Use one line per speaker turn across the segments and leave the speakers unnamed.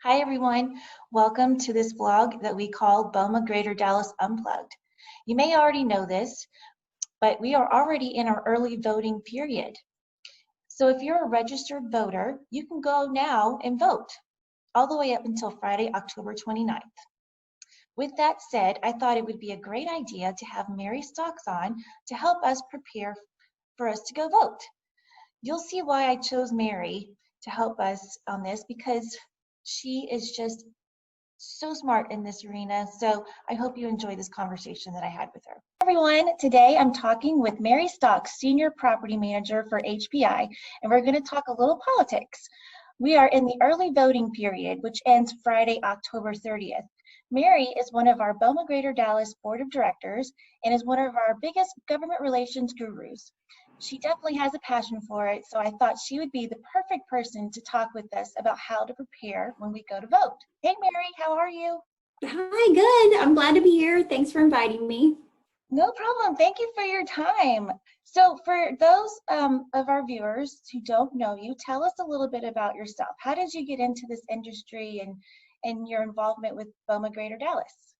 Hi everyone, welcome to this vlog that we call BOMA Greater Dallas Unplugged. You may already know this, but we are already in our early voting period. So if you're a registered voter, you can go now and vote all the way up until Friday, October 29th. With that said, I thought it would be a great idea to have Mary Stocks on to help us prepare for us to go vote. You'll see why I chose Mary to help us on this because she is just so smart in this arena. So I hope you enjoy this conversation that I had with her. Everyone, today I'm talking with Mary Stocks, Senior Property Manager for HPI, and we're going to talk a little politics. We are in the early voting period, which ends Friday, October 30th. Mary is one of our BOMA Greater Dallas Board of Directors and is one of our biggest government relations gurus. She definitely has a passion for it, so I thought she would be the perfect person to talk with us about how to prepare when we go to vote. Hey Mary, how are you?
Hi, good. I'm glad to be here. Thanks for inviting me.
No problem. Thank you for your time. So for those of our viewers who don't know you, tell us a little bit about yourself. How did you get into this industry and your involvement with BOMA Greater Dallas?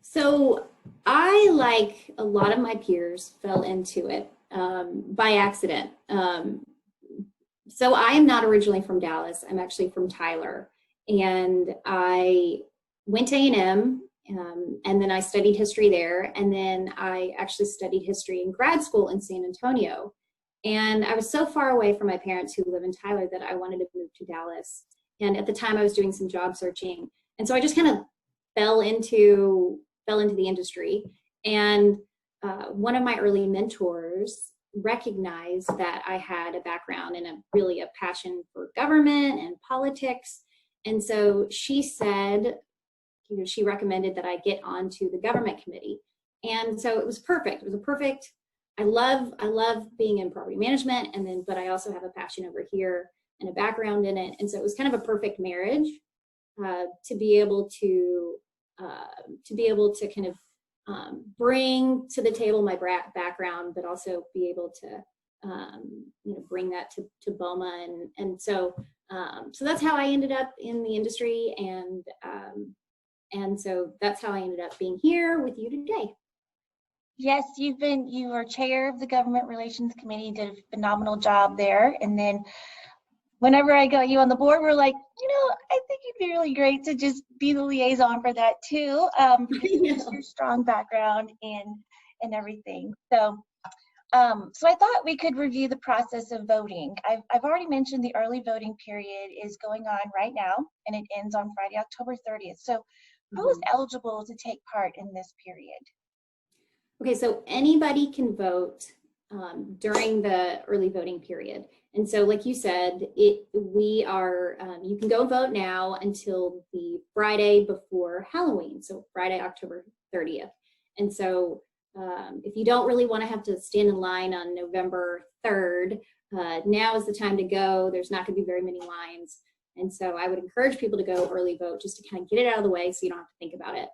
So I, like a lot of my peers, fell into it by accident. So I am not originally from Dallas. I'm actually from Tyler. And I went to A&M and then I studied history there. And then I actually studied history in grad school in San Antonio. And I was so far away from my parents who live in Tyler that I wanted to move to Dallas. And at the time I was doing some job searching. And so I just kind of fell into the industry. And one of my early mentors recognized that I had a background and really a passion for government and politics. And so she said, she recommended that I get onto the government committee. And so it was perfect. It was a perfect, I love being in property management, but I also have a passion over here and a background in it. And so it was kind of a perfect marriage to be able to kind of bring to the table my background, but also be able to bring that to BOMA, and so that's how I ended up in the industry, and so that's how I ended up being here with you today.
Yes, you were chair of the Government Relations Committee, did a phenomenal job there, and then whenever I got you on the board, we're like, I think you'd be really great to just be the liaison for that too, because of your strong background and everything. So I thought we could review the process of voting. I've already mentioned the early voting period is going on right now, and it ends on Friday, October 30th. So who is eligible to take part in this period?
Okay, so anybody can vote during the early voting period. And so, like you said, you can go vote now until the Friday before Halloween, so Friday, October 30th. And so if you don't really want to have to stand in line on November 3rd, now is the time to go. There's not going to be very many lines. And so I would encourage people to go early vote just to kind of get it out of the way so you don't have to think about it.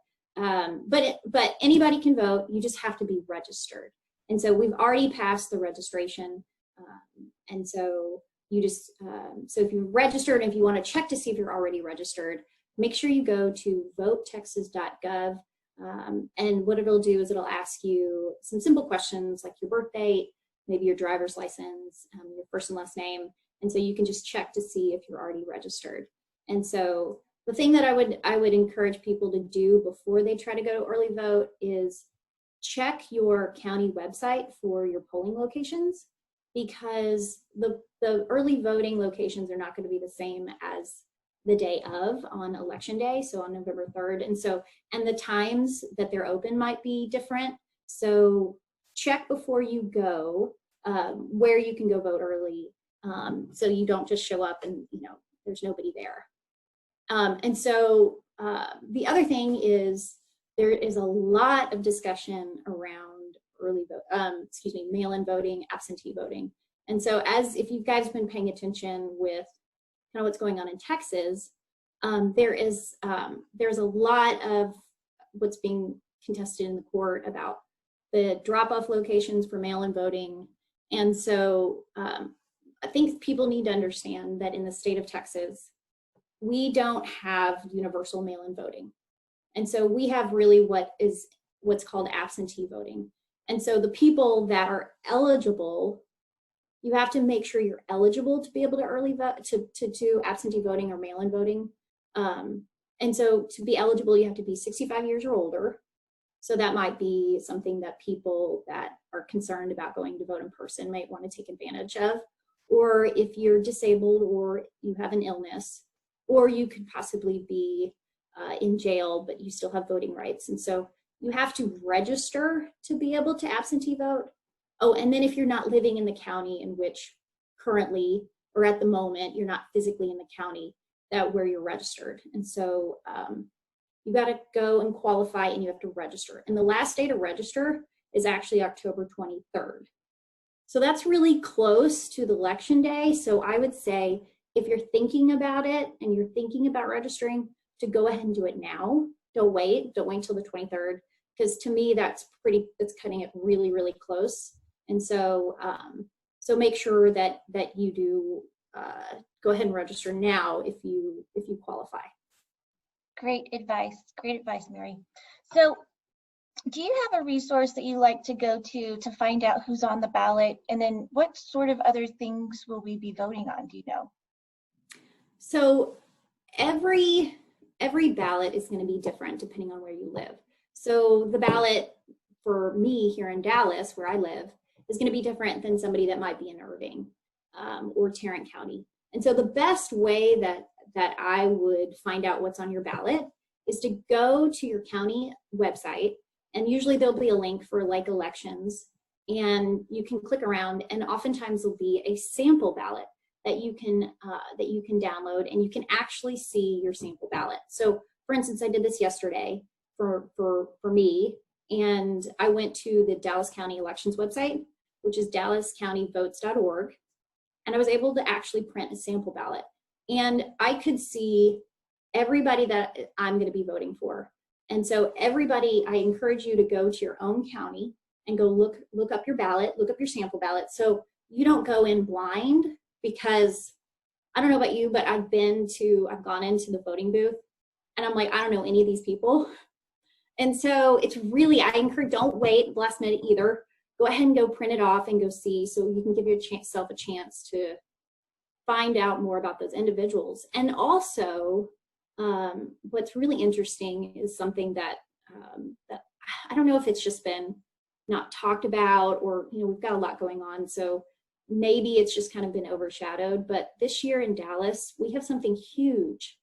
But anybody can vote. You just have to be registered. And so we've already passed the registration. And so you just, so if you're registered, and if you want to check to see if you're already registered, make sure you go to votetexas.gov. And what it'll do is it'll ask you some simple questions like your birth date, maybe your driver's license, your first and last name. And so you can just check to see if you're already registered. And so the thing that I would encourage people to do before they try to go to early vote is check your county website for your polling locations, because the early voting locations are not going to be the same as the day of on election day, so on November 3rd. And the times that they're open might be different. So check before you go where you can go vote early, so you don't just show up and there's nobody there. And so the other thing is there is a lot of discussion around early vote, mail-in voting, absentee voting. And so if you guys have been paying attention with kind of what's going on in Texas, there's a lot of what's being contested in the court about the drop-off locations for mail-in voting. And so I think people need to understand that in the state of Texas, we don't have universal mail-in voting. And so we have really what's called absentee voting. And so the people that are eligible, you have to make sure you're eligible to be able to early vote, to do absentee voting or mail-in voting. And so to be eligible, you have to be 65 years or older. So that might be something that people that are concerned about going to vote in person might want to take advantage of. Or if you're disabled or you have an illness, or you could possibly be in jail, but you still have voting rights. And so you have to register to be able to absentee vote. Oh, and then if you're not living in the county in which currently, or at the moment, you're not physically in the county where you're registered. And so you got to go and qualify and you have to register. And the last day to register is actually October 23rd. So that's really close to the election day. So I would say if you're thinking about it and you're thinking about registering, to go ahead and do it now. Don't wait till the 23rd, because to me that's cutting it really, really close. And so so make sure that you do go ahead and register now if you qualify.
Great advice, Mary. So do you have a resource that you like to go to find out who's on the ballot? And then what sort of other things will we be voting on, do you know?
So every ballot is going to be different depending on where you live. So the ballot for me here in Dallas, where I live, is going to be different than somebody that might be in Irving or Tarrant County. And so the best way that I would find out what's on your ballot is to go to your county website, and usually there'll be a link for like elections, and you can click around, and oftentimes there'll be a sample ballot that you can download, and you can actually see your sample ballot. So for instance, I did this yesterday for me, and I went to the Dallas County Elections website, which is dallascountyvotes.org, and I was able to actually print a sample ballot. And I could see everybody that I'm going to be voting for. And so everybody, I encourage you to go to your own county and go look up your ballot, look up your sample ballot. So you don't go in blind, because I don't know about you, but I've gone into the voting booth and I'm like, I don't know any of these people. And so it's really, I encourage, don't wait last minute either. Go ahead and go print it off and go see, so you can give yourself a chance to find out more about those individuals. And also, what's really interesting is something that I don't know if it's just been not talked about, or we've got a lot going on, so maybe it's just kind of been overshadowed. But this year in Dallas, we have something huge.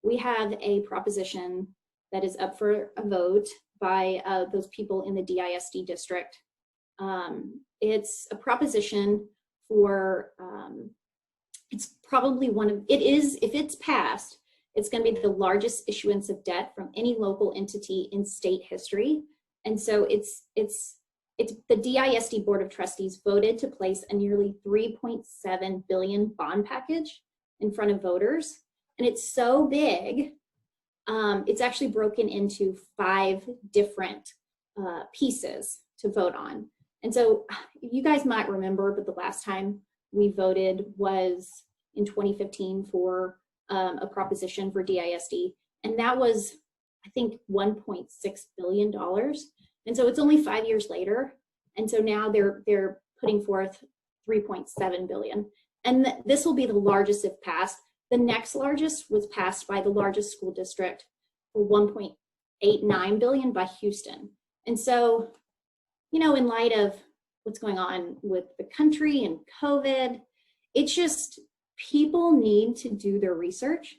We have a proposition that is up for a vote by those people in the DISD district. It's a proposition for, it's probably if it's passed, it's going to be the largest issuance of debt from any local entity in state history. And so it's the DISD Board of Trustees voted to place a nearly $3.7 billion bond package in front of voters. And it's so big, it's actually broken into 5 different pieces to vote on. And so you guys might remember, but the last time we voted was in 2015 for a proposition for DISD. And that was, I think, $1.6 billion. And so it's only 5 years later. And so now they're putting forth $3.7 billion. And this will be the largest if passed. The next largest was passed by the largest school district for $1.89 billion by Houston. And so, in light of what's going on with the country and COVID, it's just, people need to do their research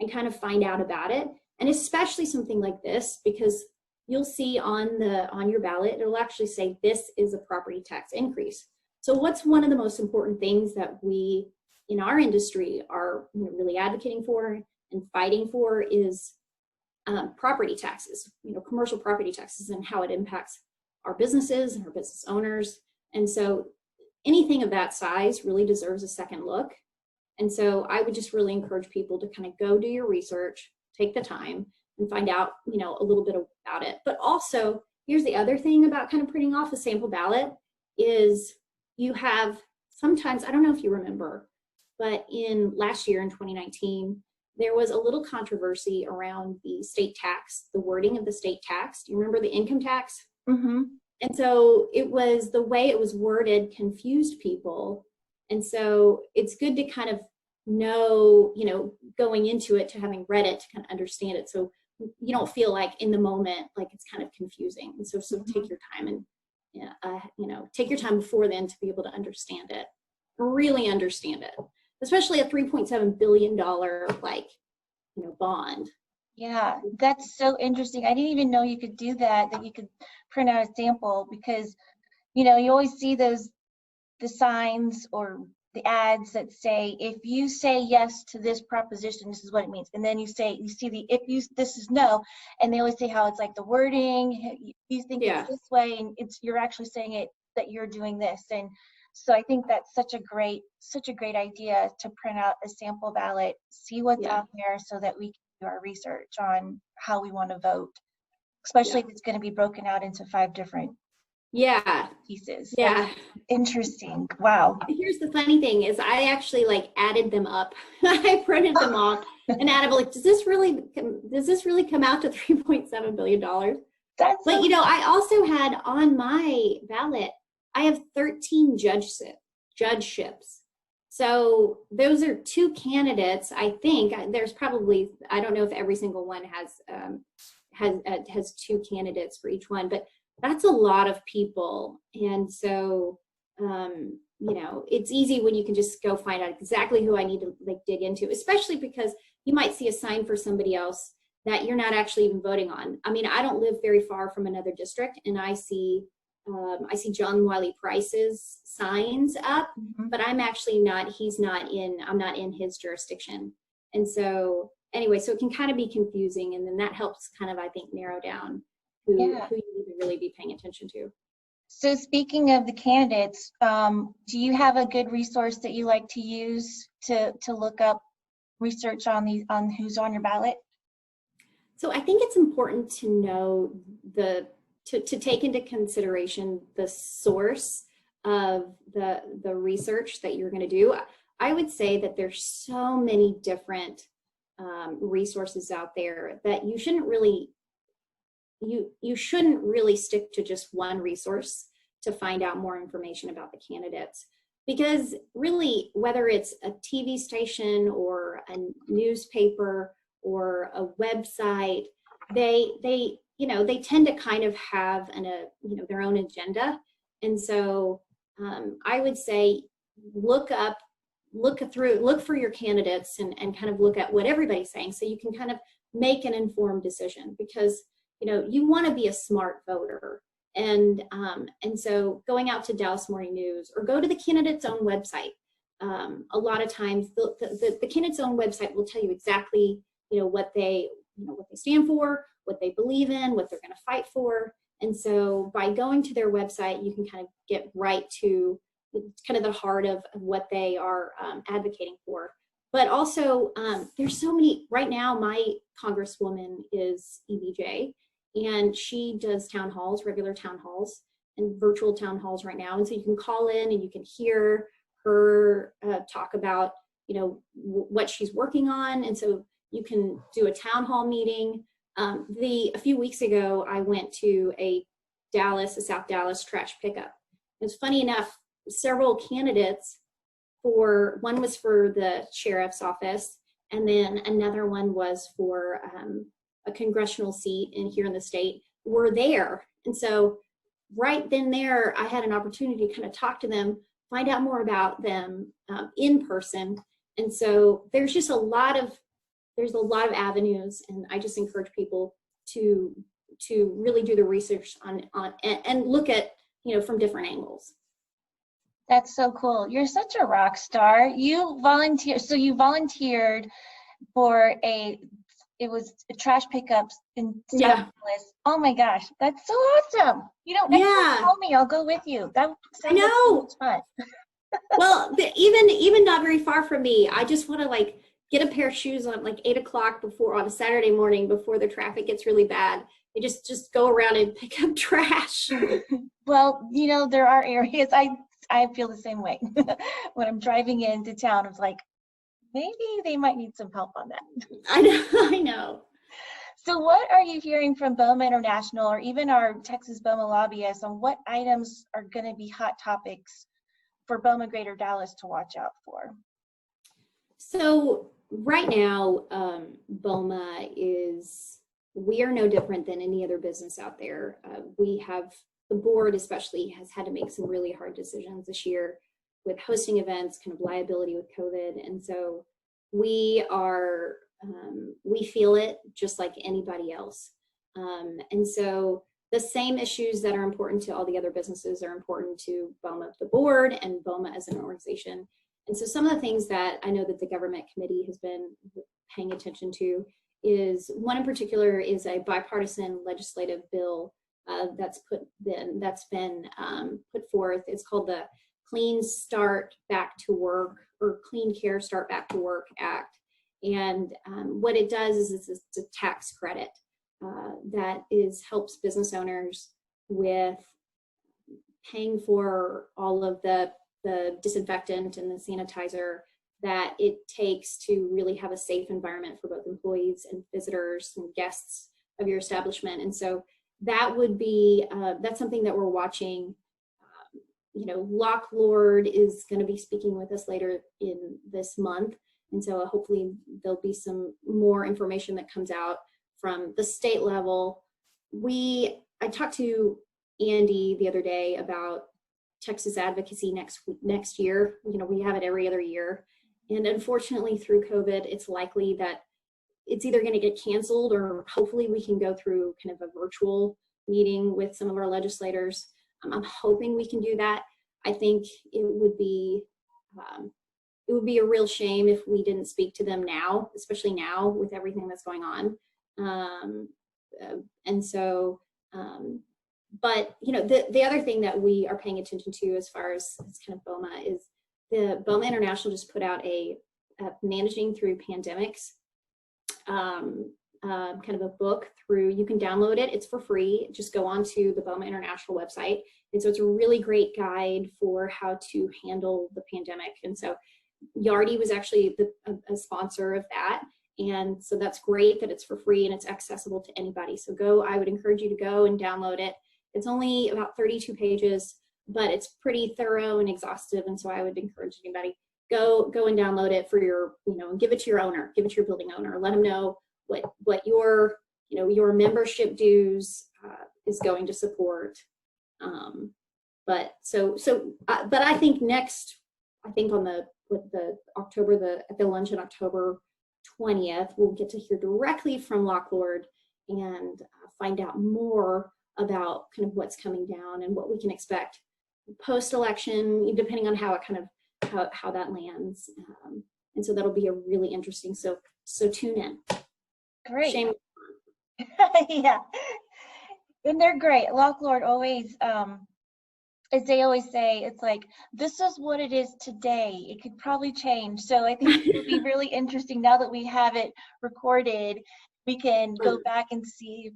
and kind of find out about it. And especially something like this, because you'll see on your ballot, it'll actually say this is a property tax increase. So what's one of the most important things that we in our industry are really advocating for and fighting for is property taxes, commercial property taxes, and how it impacts our businesses and our business owners. And so anything of that size really deserves a second look. And so I would just really encourage people to kind of go do your research, take the time, and find out, a little bit about it. But also, here's the other thing about kind of printing off a sample ballot is you have sometimes, I don't know if you remember, but last year in 2019, there was a little controversy around the state tax, the wording of the state tax. Do you remember the income tax?
Mm-hmm.
And so it was, the way it was worded confused people. And so it's good to kind of know, you know, going into it, to having read it, to kind of understand it. So you don't feel like in the moment, like it's kind of confusing. And so take your time and, you know, take your time before then to be able to understand it, really understand it, especially a $3.7 billion, like, you know, bond.
Yeah, that's so interesting. I didn't even know you could do that, that you could print out a sample, because, you know, you always see the signs or the ads that say, if you say yes to this proposition, this is what it means. And then you see this is no, and they always say how it's like the wording, you think it's this way, and you're actually saying it, that you're doing this. And so I think that's such a great idea to print out a sample ballot, see what's out there, so that we can do our research on how we want to vote, especially if it's going to be broken out into 5 different pieces. That's interesting. Wow.
Here's the funny thing is, I actually like added them up. I printed them off and added, like, does this really come out to $3.7 billion? But you know, I also had on my ballot, I have 13 judgeships. So those are 2 candidates. I think there's probably, I don't know if every single one has 2 candidates for each one, but that's a lot of people. And so, you know, it's easy when you can just go find out exactly who I need to like dig into, especially because you might see a sign for somebody else that you're not actually even voting on. I mean, I don't live very far from another district, and I see John Wiley Price's signs up, but I'm actually not, I'm not in his jurisdiction. And so anyway, so it can kind of be confusing, and then that helps kind of, I think, narrow down who you need to really be paying attention to.
So speaking of the candidates, do you have a good resource that you like to use to look up research on who's on your ballot?
So I think it's important to know to take into consideration the source of the research that you're going to do. I would say that there's so many different resources out there that you shouldn't really stick to just one resource to find out more information about the candidates, because really, whether it's a TV station or a newspaper or a website, they tend to kind of have their own agenda. And so I would say look for your candidates and kind of look at what everybody's saying, so you can kind of make an informed decision, because you want to be a smart voter. And so going out to Dallas Morning News, or go to the candidate's own website. A lot of times the candidate's own website will tell you exactly what they stand for, what they believe in, what they're going to fight for. And so by going to their website, you can kind of get right to kind of the heart of what they are advocating for. But also, there's so many, right now, my congresswoman is EBJ, and she does town halls, regular town halls, and virtual town halls right now. And so you can call in and you can hear her talk about, what she's working on. And so you can do a town hall meeting. A few weeks ago, I went to a South Dallas trash pickup. It's funny enough, several candidates one was for the sheriff's office, and then another one was for a congressional seat here in the state, were there. And so right then there, I had an opportunity to kind of talk to them, find out more about them in person. And so there's just a lot of avenues, and I just encourage people to really do the research on and look at from different angles.
That's so cool. You're such a rock star. You volunteered for it was a trash pickups in South Dallas. Oh my gosh, that's so awesome. Next time call me, I'll go with you. That sounds like so much fun.
Well, even not very far from me, I just want to get a pair of shoes on 8 o'clock on a Saturday morning before the traffic gets really bad. And just go around and pick up trash.
Well, there are areas, I feel the same way. When I'm driving into town, it's like, Maybe they might need some help on that.
I know, I know.
So what are you hearing from BOMA International or even our Texas BOMA lobbyists on what items are going to be hot topics for BOMA Greater Dallas to watch out for?
So right now, BOMA we are no different than any other business out there. The board especially has had to make some really hard decisions this year with hosting events, kind of liability with COVID. And so we feel it just like anybody else. And so the same issues that are important to all the other businesses are important to BOMA, the board, and BOMA as an organization. And so some of the things that I know that the government committee has been paying attention to is, one in particular is a bipartisan legislative bill that's been put forth. It's called the Clean Start Back to Work, or Clean Care Start Back to Work Act. And what it does is it's a tax credit that helps business owners with paying for all of the disinfectant and the sanitizer that it takes to really have a safe environment for both employees and visitors and guests of your establishment. And so that would be, that's something that we're watching. Lock Lord is going to be speaking with us later in this month. And so hopefully there'll be some more information that comes out from the state level. I talked to Andy the other day about Texas advocacy next year. We have it every other year. And unfortunately through COVID, it's likely that it's either going to get canceled, or hopefully we can go through kind of a virtual meeting with some of our legislators. I'm hoping we can do that. I think it would be a real shame if we didn't speak to them now, especially now with everything that's going on. But the other thing that we are paying attention to as far as kind of BOMA is the BOMA International just put out a managing through pandemics kind of a book you can download it. It's for free. Just go on to the BOMA International website. And so it's a really great guide for how to handle the pandemic. And so Yardi was actually a sponsor of that. And so that's great that it's for free and it's accessible to anybody. So I would encourage you to go and download it. It's only about 32 pages, but it's pretty thorough and exhaustive. And so I would encourage anybody, go and download it for your, and give it to your owner, give it to your building owner, let them know what your membership dues is going to support. But I think on at the lunch on October 20th, we'll get to hear directly from Lock Lord and find out more about kind of what's coming down and what we can expect post-election, depending on how that lands. And so that'll be a really interesting. So tune in.
Great.
Shame.
Yeah, and they're great. Lock Lord always, as they always say, it's like, this is what it is today. It could probably change. So I think it would be really interesting now that we have it recorded. We can go back and see,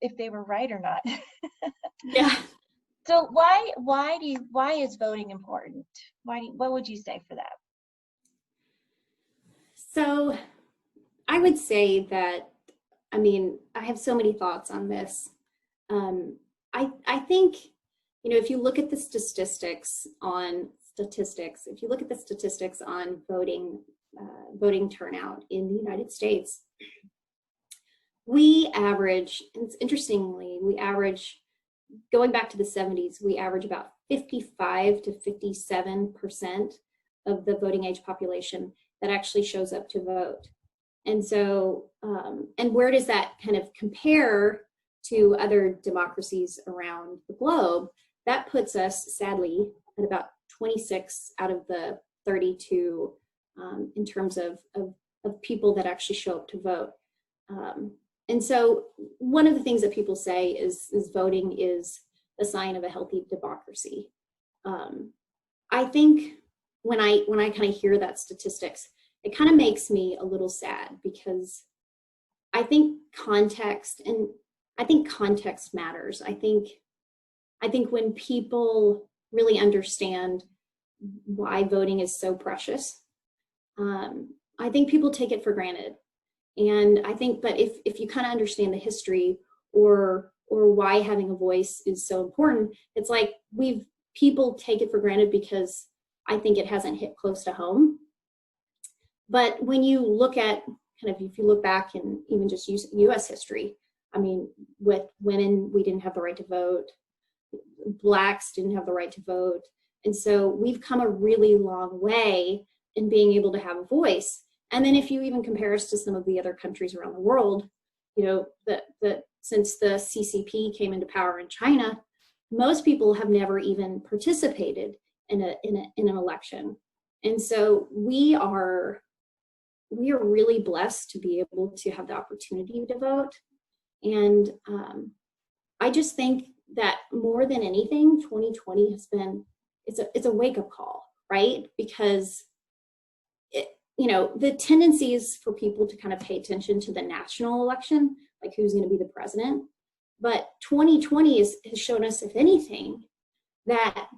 if they were right or not.
Yeah.
So why is voting important? What would you say for that?
So I would say that, I have so many thoughts on this. I think, if you look at the statistics on voting turnout in the United States, we average, and interestingly, going back to the 70s, we average about 55 to 57% of the voting age population that actually shows up to vote. And so, and where does that kind of compare to other democracies around the globe? That puts us, sadly, at about 26 out of the 32 in terms of people that actually show up to vote. And so one of the things that people say is voting is a sign of a healthy democracy. I think when I kind of hear that statistics, it kind of makes me a little sad, because I think context matters. I think when people really understand why voting is so precious, I think people take it for granted. And I think, but if you kind of understand the history or why having a voice is so important, it's like people take it for granted because I think it hasn't hit close to home. But when you look at kind of, if you look back in even just US history, I mean, with women, we didn't have the right to vote. Blacks didn't have the right to vote. And so we've come a really long way in being able to have a voice. And then if you even compare us to some of the other countries around the world, you know, since the CCP came into power in China, most people have never even participated in an election. And so we are really blessed to be able to have the opportunity to vote. And I just think that more than anything, 2020 has been, it's a wake-up call, right? Because the tendency is for people to kind of pay attention to the national election, like who's going to be the president. But 2020 has shown us, if anything, that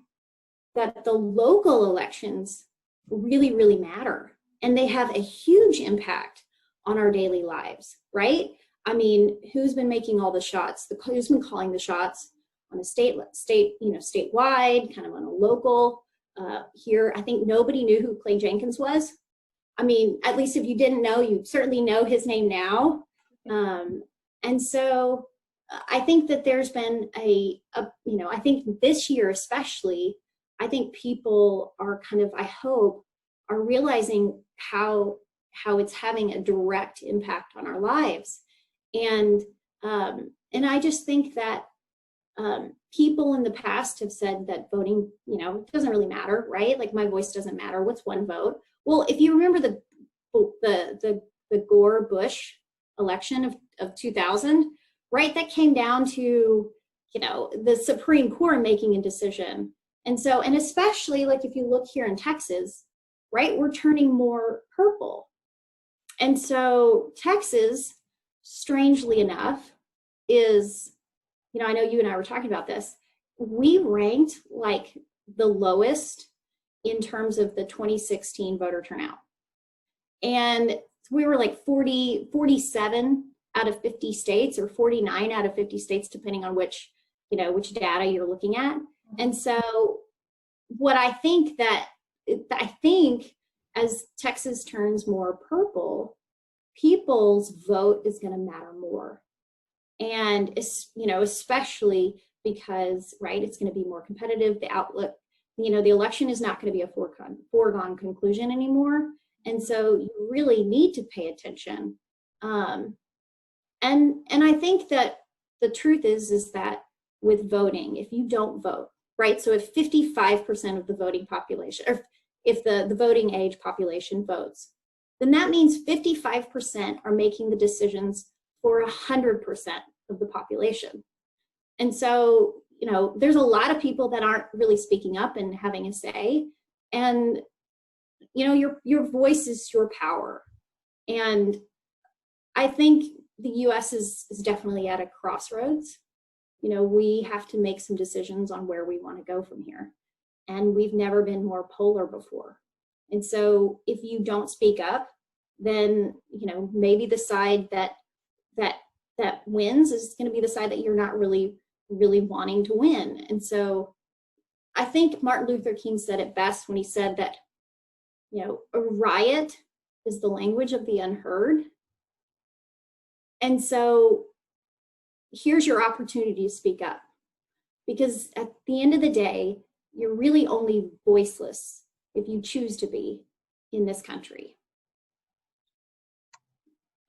the local elections really, really matter. And they have a huge impact on our daily lives, right? I mean, who's been making all the shots? Who's been calling the shots on a statewide, kind of on a local? Here, I think nobody knew who Clay Jenkins was. I mean, at least if you didn't know, you certainly know his name now. And so I think that there's been I think this year especially, I think people are kind of, I hope, are realizing how it's having a direct impact on our lives. And I just think that people in the past have said that voting, it doesn't really matter, right? Like my voice doesn't matter. What's one vote? Well, if you remember the Gore-Bush election of 2000, right? That came down to, the Supreme Court making a decision. And so, and especially like if you look here in Texas, right, we're turning more purple. And so Texas, strangely enough, is, I know you and I were talking about this, we ranked like the lowest in terms of the 2016 voter turnout. And we were like 47 out of 50 states, or 49 out of 50 states, depending on which data you're looking at. And so what I think as Texas turns more purple, people's vote is going to matter more. And, especially because, right, it's going to be more competitive. The outlook, the election is not going to be a foregone conclusion anymore. And so you really need to pay attention. And I think that the truth is that with voting, if you don't vote, right, so if 55% of the voting population, or if the voting age population votes, then that means 55% are making the decisions for 100% of the population. And so, there's a lot of people that aren't really speaking up and having a say. And, your voice is your power. And I think the US is definitely at a crossroads. We have to make some decisions on where we want to go from here. And we've never been more polar before. And so if you don't speak up, then, maybe the side that wins is going to be the side that you're not really wanting to win. And so I think Martin Luther King said it best when he said that, a riot is the language of the unheard. And so here's your opportunity to speak up, because at the end of the day, you're really only voiceless if you choose to be in this country.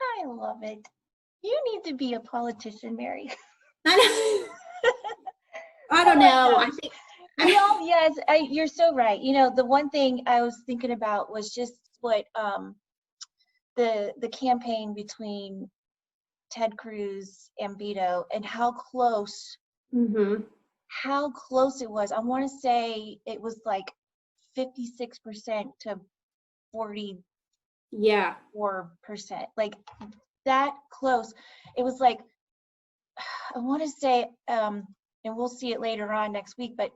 I love it. You need to be a politician, Mary.
I don't know. I think.
Yes, you're so right. The one thing I was thinking about was just what the campaign between Ted Cruz and Beto, and how close it was. I want to say it was like 56% to 44%, like that close. It was like, I want to say, and we'll see it later on next week, but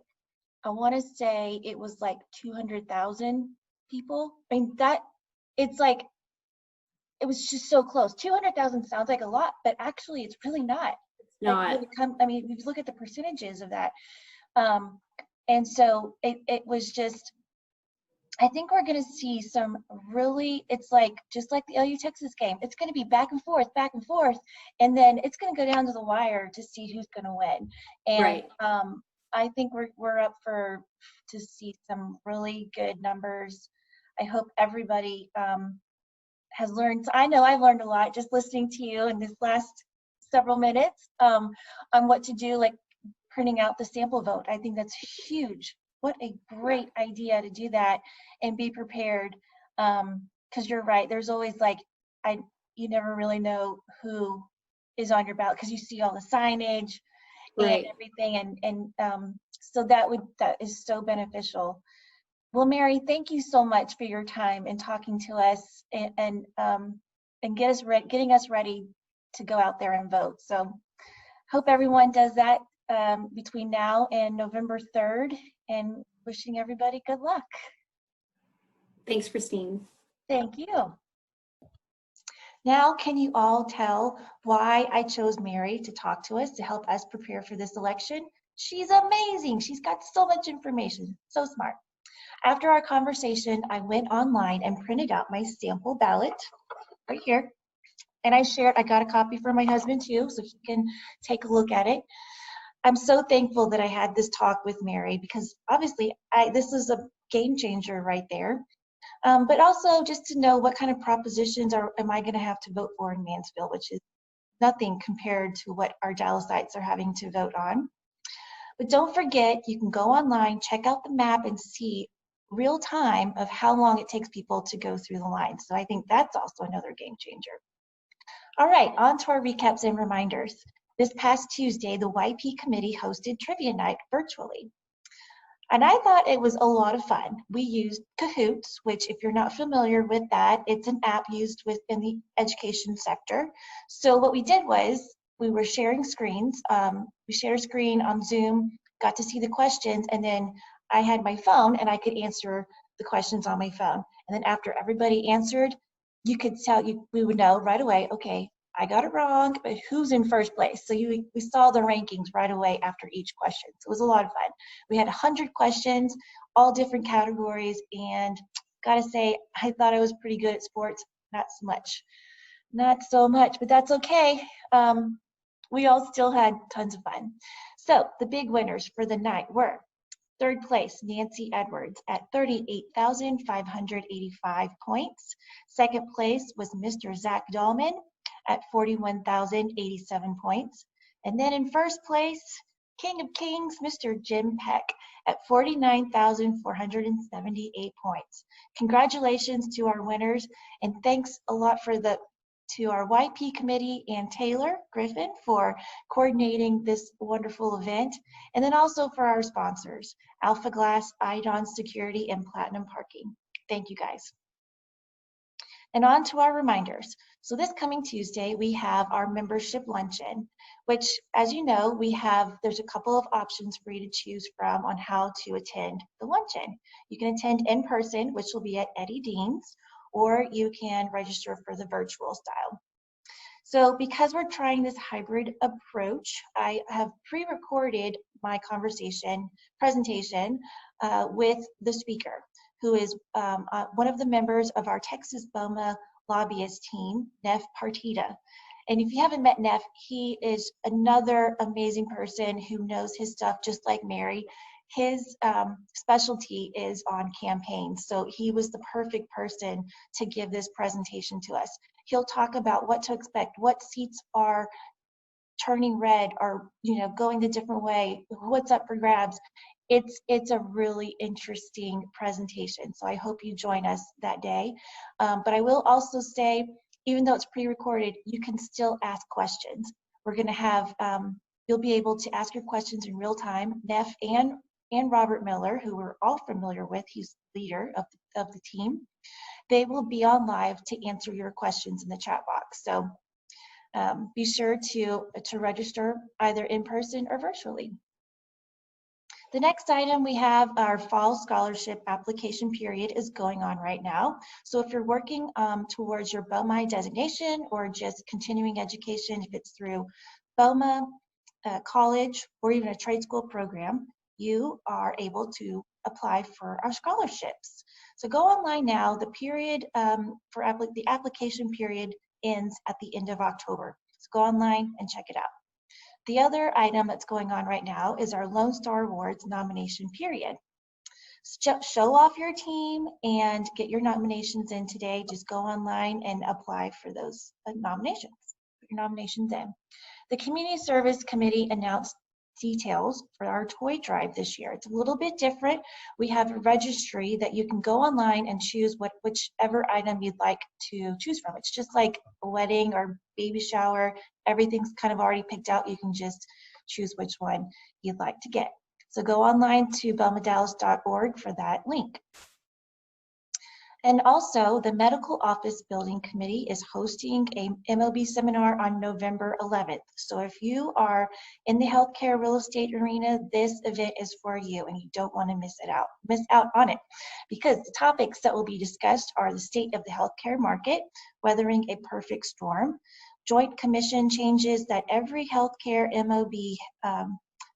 I want to say it was like 200,000 people. I mean, it's like, it was just so close. 200,000 sounds like a lot, but actually it's really not.
Not.
I mean, if you look at the percentages of that. And so it was just, I think we're going to see some really, it's like, just like the LU Texas game, it's going to be back and forth, and then it's going to go down to the wire to see who's going to win. And
Right.
I think we're up to see some really good numbers. I hope everybody has learned. I know I've learned a lot just listening to you in this last several minutes on what to do, like printing out the sample vote. I think that's huge. What a great idea to do that and be prepared. Because you're right, there's always like, you never really know who is on your ballot because you see all the signage and
Right.
everything, and so that is so beneficial. Well, Mary, thank you so much for your time and talking to us and getting us ready to go out there and vote. So hope everyone does that between now and November 3rd, and wishing everybody good luck.
Thanks, Kristine.
Thank you. Now, can you all tell why I chose Mary to talk to us to help us prepare for this election? She's amazing. She's got so much information. So smart. After our conversation, I went online and printed out my sample ballot right here. And I got a copy for my husband too, so he can take a look at it. I'm so thankful that I had this talk with Mary because obviously this is a game changer right there. But also just to know what kind of propositions am I going to have to vote for in Mansfield, which is nothing compared to what our Dallasites are having to vote on. But don't forget, you can go online, check out the map, and see real time of how long it takes people to go through the line. So I think that's also another game changer. All right, on to our recaps and reminders. This past Tuesday, the YP committee hosted trivia night virtually. And I thought it was a lot of fun. We used Kahoots, which if you're not familiar with that, it's an app used within the education sector. So what we did was we were sharing screens. We shared a screen on Zoom, got to see the questions, and then I had my phone and I could answer the questions on my phone. And then after everybody answered, you could tell, we would know right away, okay, I got it wrong, but who's in first place? So we saw the rankings right away after each question. So it was a lot of fun. We had 100 questions, all different categories, and gotta say, I thought I was pretty good at sports. Not so much. Not so much, but that's okay. We all still had tons of fun. So the big winners for the night were third place, Nancy Edwards at 38,585 points. Second place was Mr. Zach Dahlman at 41,087 points. And then in first place, King of Kings, Mr. Jim Peck at 49,478 points. Congratulations to our winners, and thanks a lot to our YP committee and Taylor Griffin for coordinating this wonderful event, and then also for our sponsors, Alpha Glass, Idon Security, and Platinum Parking. Thank you guys. And on to our reminders. So this coming Tuesday, we have our membership luncheon, which, as you know, there's a couple of options for you to choose from on how to attend the luncheon. You can attend in person, which will be at Eddie Dean's, or you can register for the virtual style. So because we're trying this hybrid approach, I have pre-recorded my presentation with the speaker, who is one of the members of our Texas BOMA lobbyist team, Neff Partita. And if you haven't met Neff, he is another amazing person who knows his stuff just like Mary. His specialty is on campaigns, so he was the perfect person to give this presentation to us. He'll talk about what to expect, what seats are turning red or going a different way, what's up for grabs. It's a really interesting presentation, so I hope you join us that day. But I will also say, even though it's pre-recorded, you can still ask questions. We're going to have you'll be able to ask your questions in real time. Neff and Robert Miller, who we're all familiar with, he's the leader of the team. They will be on live to answer your questions in the chat box. So be sure to register either in person or virtually. The next item we have our fall scholarship application period is going on right now. So if you're working towards your BOMA designation or just continuing education, if it's through BOMA, college, or even a trade school program, you are able to apply for our scholarships. So go online now. The period the application period ends at the end of October. So go online and check it out. The other item that's going on right now is our Lone Star Awards nomination period. Show off your team and get your nominations in today. Just go online and apply for those nominations. Put your nominations in. The Community Service Committee announced details for our toy drive this year. It's a little bit different. We have a registry that you can go online and choose whichever item you'd like to choose from. It's just like a wedding or baby shower. Everything's kind of already picked out. You can just choose which one you'd like to get. So go online to bomadallas.org for that link. And also, the Medical Office Building Committee is hosting a MOB seminar on November 11th. So if you are in the healthcare real estate arena, this event is for you and you don't want to miss out on it. Because the topics that will be discussed are the state of the healthcare market, weathering a perfect storm, joint commission changes that every healthcare MOB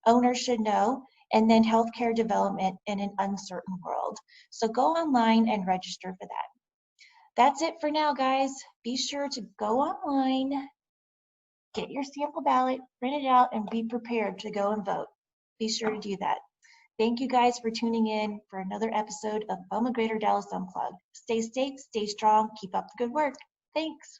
owner should know, and then healthcare development in an uncertain world. So go online and register for that. That's it for now, guys. Be sure to go online, get your sample ballot, print it out, and be prepared to go and vote. Be sure to do that. Thank you guys for tuning in for another episode of BOMA Greater Dallas Unplugged. Stay safe, stay strong, keep up the good work. Thanks.